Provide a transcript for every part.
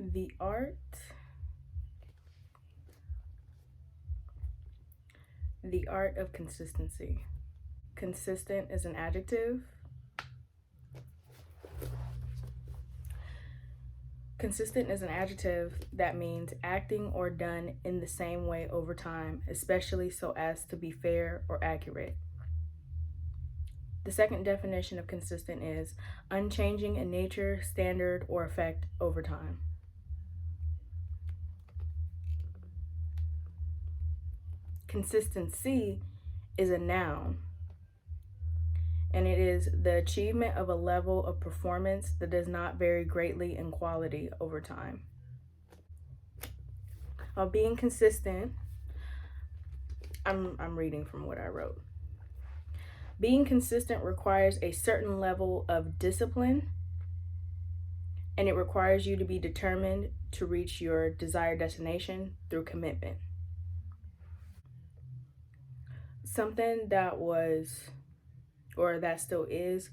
The art, the art of consistency. Consistent is an adjective. Consistent is an adjective that means acting or done in the same way over time, especially so as to be fair or accurate. The second definition of consistent is unchanging in nature, standard, or effect over time. Consistency is a noun, and it is the achievement of a level of performance that does not vary greatly in quality over time. Being consistent, I'm reading from what I wrote. Being consistent requires a certain level of discipline, and it requires you to be determined to reach your desired destination through commitment. Something that was, or that still is,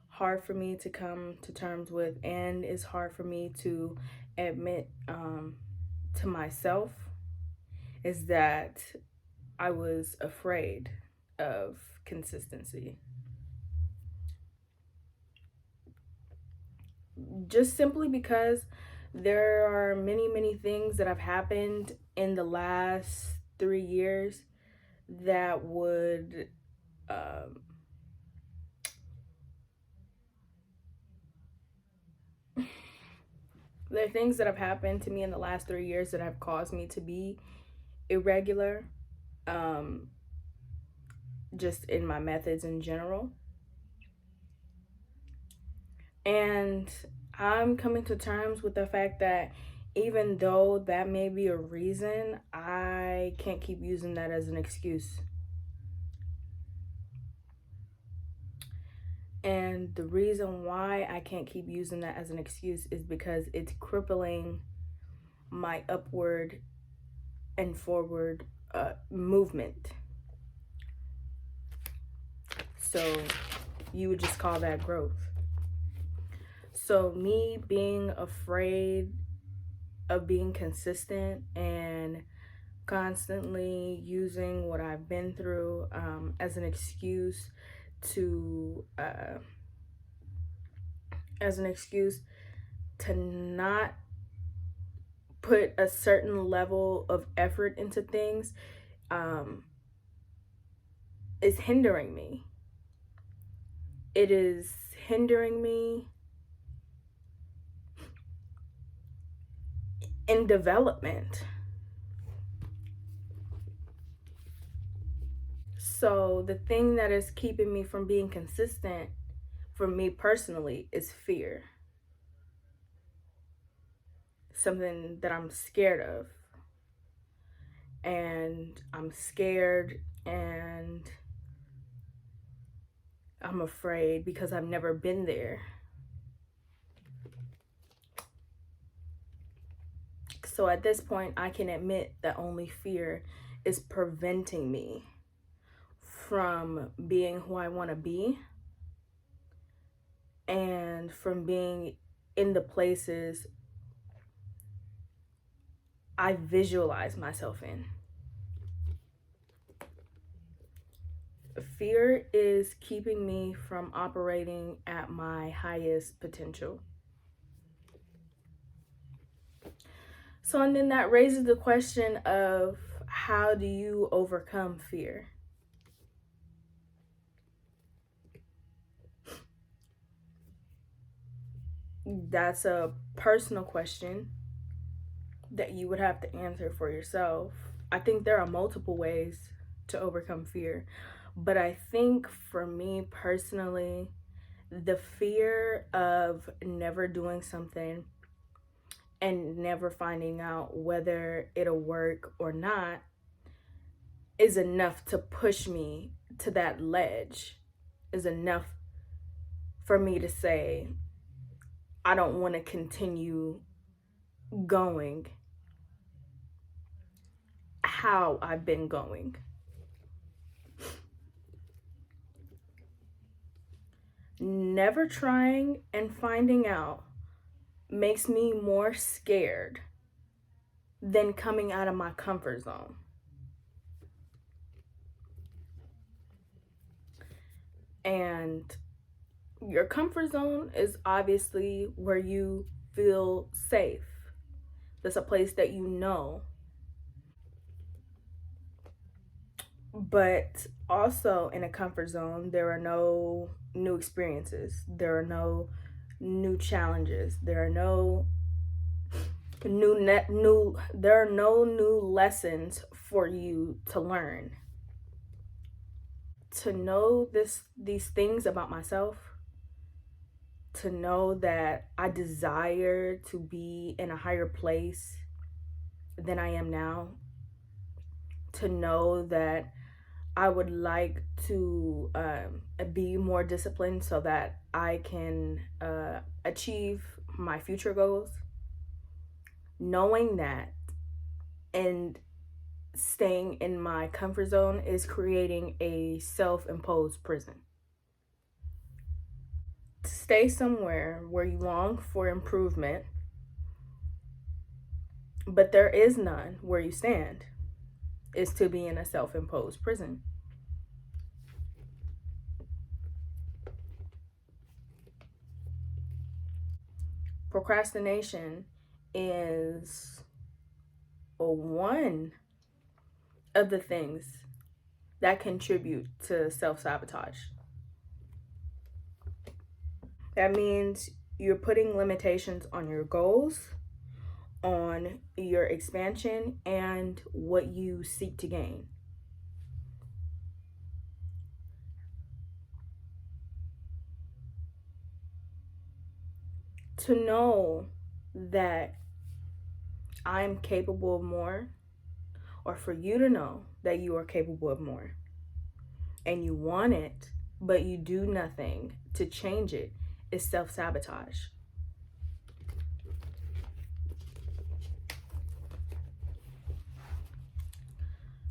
hard for me to come to terms with, and is hard for me to admit to myself, is that I was afraid of consistency. Just simply because there are many, many things that have happened in the last 3 years that would there are things that have happened to me in the last 3 years that have caused me to be irregular, um, just in my methods in general. And I'm coming to terms with the fact that even though that may be a reason, I can't keep using that as an excuse. And the reason why I can't keep using that as an excuse is because it's crippling my upward and forward movement. So you would just call that growth. So me being afraid of being consistent and constantly using what I've been through as an excuse to not put a certain level of effort into things is hindering me. It is hindering me in development. So the thing that is keeping me from being consistent for me personally is fear. Something that I'm scared of. And I'm scared and I'm afraid because I've never been there. So at this point, I can admit that only fear is preventing me from being who I want to be and from being in the places I visualize myself in. Fear is keeping me from operating at my highest potential. So, and then that raises the question of how do you overcome fear? That's a personal question that you would have to answer for yourself. I think there are multiple ways to overcome fear, but I think for me personally, the fear of never doing something and never finding out whether it'll work or not is enough to push me to that ledge, is enough for me to say, I don't want to continue going how I've been going. Never trying and finding out makes me more scared than coming out of my comfort zone. And your comfort zone is obviously where you feel safe. That's a place that you know. But also in a comfort zone, there are no new experiences. There are no new challenges. There are no there are no new lessons for you to learn. To know these things about myself, to know that I desire to be in a higher place than I am now, to know that I would like to be more disciplined so that I can achieve my future goals. Knowing that and staying in my comfort zone is creating a self-imposed prison. To stay somewhere where you long for improvement, but there is none where you stand, is to be in a self-imposed prison. Procrastination is one of the things that contribute to self-sabotage. That means you're putting limitations on your goals, on your expansion, and what you seek to gain. To know that I'm capable of more, or for you to know that you are capable of more and you want it, but you do nothing to change it, is self-sabotage.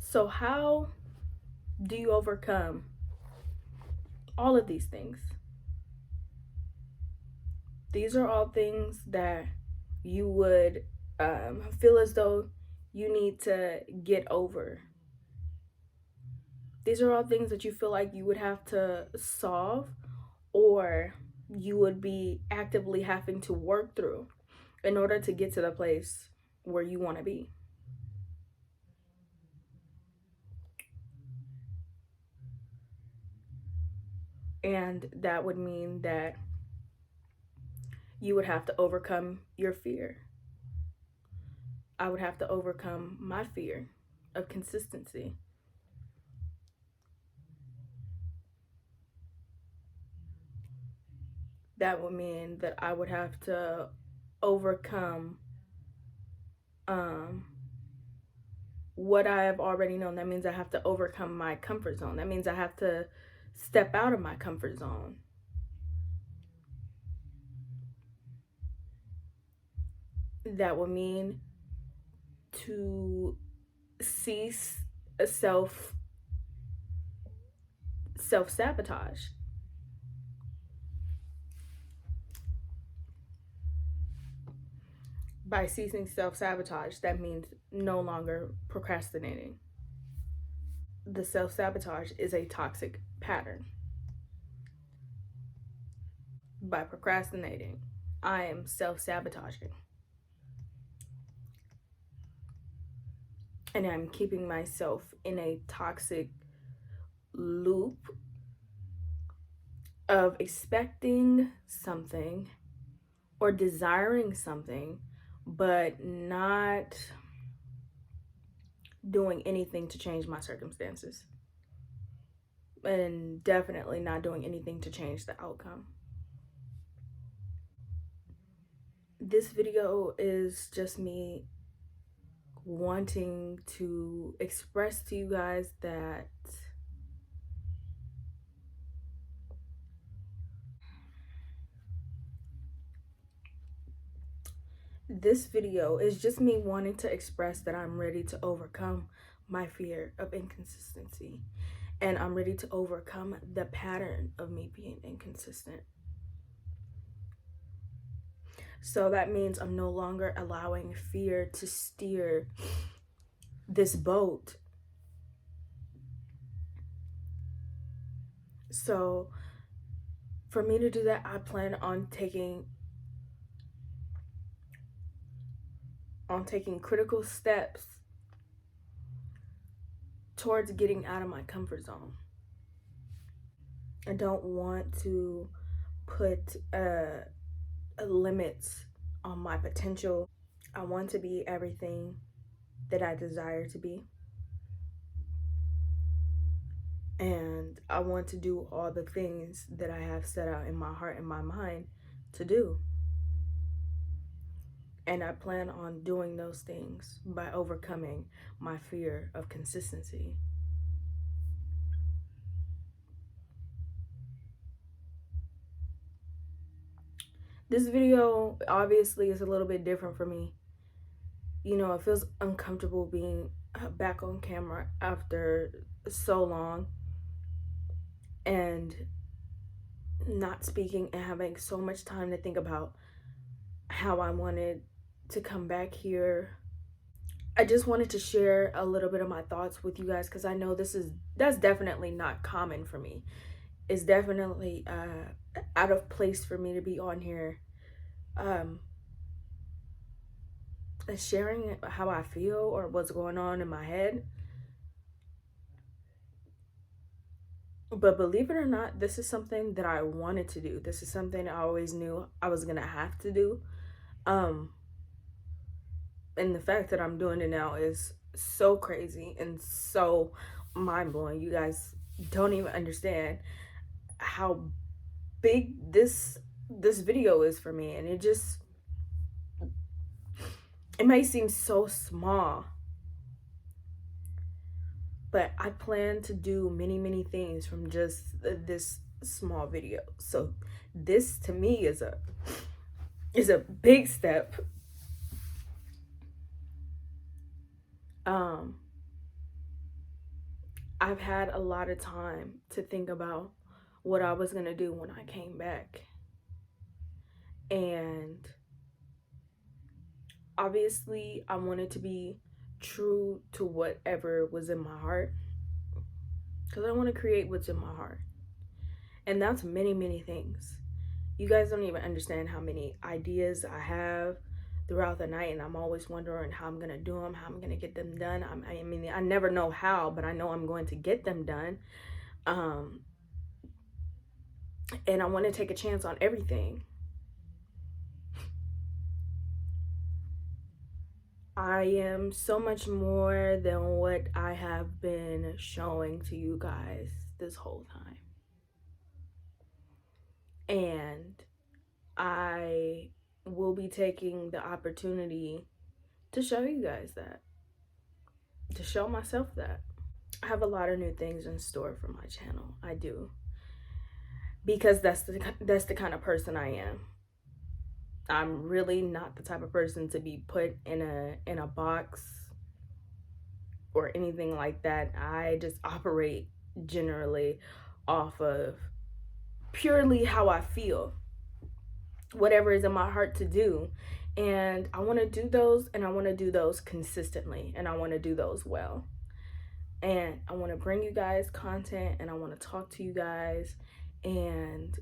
So how do you overcome all of these things? These are all things that you would feel as though you need to get over. These are all things that you feel like you would have to solve, or you would be actively having to work through in order to get to the place where you want to be. And that would mean that you would have to overcome your fear. I would have to overcome my fear of consistency. That would mean that I would have to overcome what I have already known. That means I have to overcome my comfort zone. That means I have to step out of my comfort zone. That would mean to cease a self-sabotage. By ceasing self-sabotage, that means no longer procrastinating. The self-sabotage is a toxic pattern. By procrastinating, I am self-sabotaging. And I'm keeping myself in a toxic loop of expecting something or desiring something, but not doing anything to change my circumstances. And definitely not doing anything to change the outcome. This video is just me wanting to express to you guys that this video is just me wanting to express that I'm ready to overcome my fear of inconsistency, and I'm ready to overcome the pattern of me being inconsistent. So that means I'm no longer allowing fear to steer this boat. So for me to do that, I plan on taking critical steps towards getting out of my comfort zone. I don't want to put limits on my potential. I want to be everything that I desire to be. And I want to do all the things that I have set out in my heart and my mind to do. And I plan on doing those things by overcoming my fear of consistency. This video obviously is a little bit different for me. You know, it feels uncomfortable being back on camera after so long and not speaking and having so much time to think about how I wanted to come back here. I just wanted to share a little bit of my thoughts with you guys because I know that's definitely not common for me. It's definitely out of place for me to be on here sharing how I feel or what's going on in my head. But believe it or not, this is something that I wanted to do. This is something I always knew I was gonna have to do. And the fact that I'm doing it now is so crazy and so mind-blowing. You guys don't even understand how big this video is for me, and it may seem so small, but I plan to do many things from just this small video. So this to me is a big step. I've had a lot of time to think about what I was gonna do when I came back, and obviously I wanted to be true to whatever was in my heart, because I want to create what's in my heart, and that's many things. You guys don't even understand how many ideas I have throughout the night, and I'm always wondering how I'm gonna do them, how I'm gonna get them done. I mean, I never know how, but I know I'm going to get them done. And I want to take a chance on everything. I am so much more than what I have been showing to you guys this whole time. And I will be taking the opportunity to show you guys that, to show myself that. I have a lot of new things in store for my channel. I do. Because that's the kind of person I am. I'm really not the type of person to be put in a box or anything like that. I just operate generally off of purely how I feel, whatever is in my heart to do. And I want to do those, and I want to do those consistently, and I want to do those well. And I want to bring you guys content, and I want to talk to you guys, and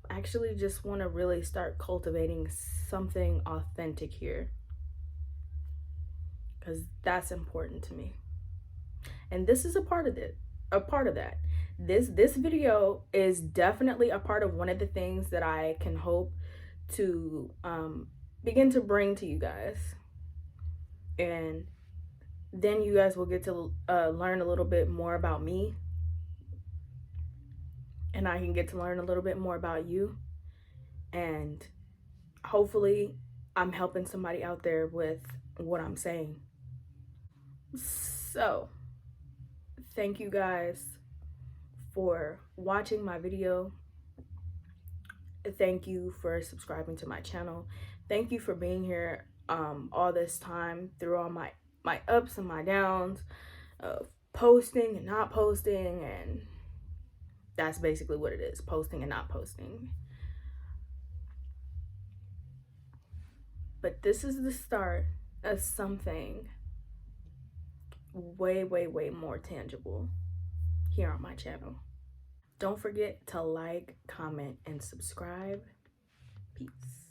actually just want to really start cultivating something authentic here, because that's important to me. And this is a part of it, a part of that. This video is definitely a part of one of the things that I can hope to begin to bring to you guys. And then you guys will get to learn a little bit more about me, and I can get to learn a little bit more about you, and hopefully I'm helping somebody out there with what I'm saying. So thank you guys for watching my video. Thank you for subscribing to my channel. Thank you for being here all this time through all my ups and my downs of posting and not posting, and that's basically what it is, posting and not posting. But this is the start of something way, way, way more tangible here on my channel. Don't forget to like, comment, and subscribe. Peace.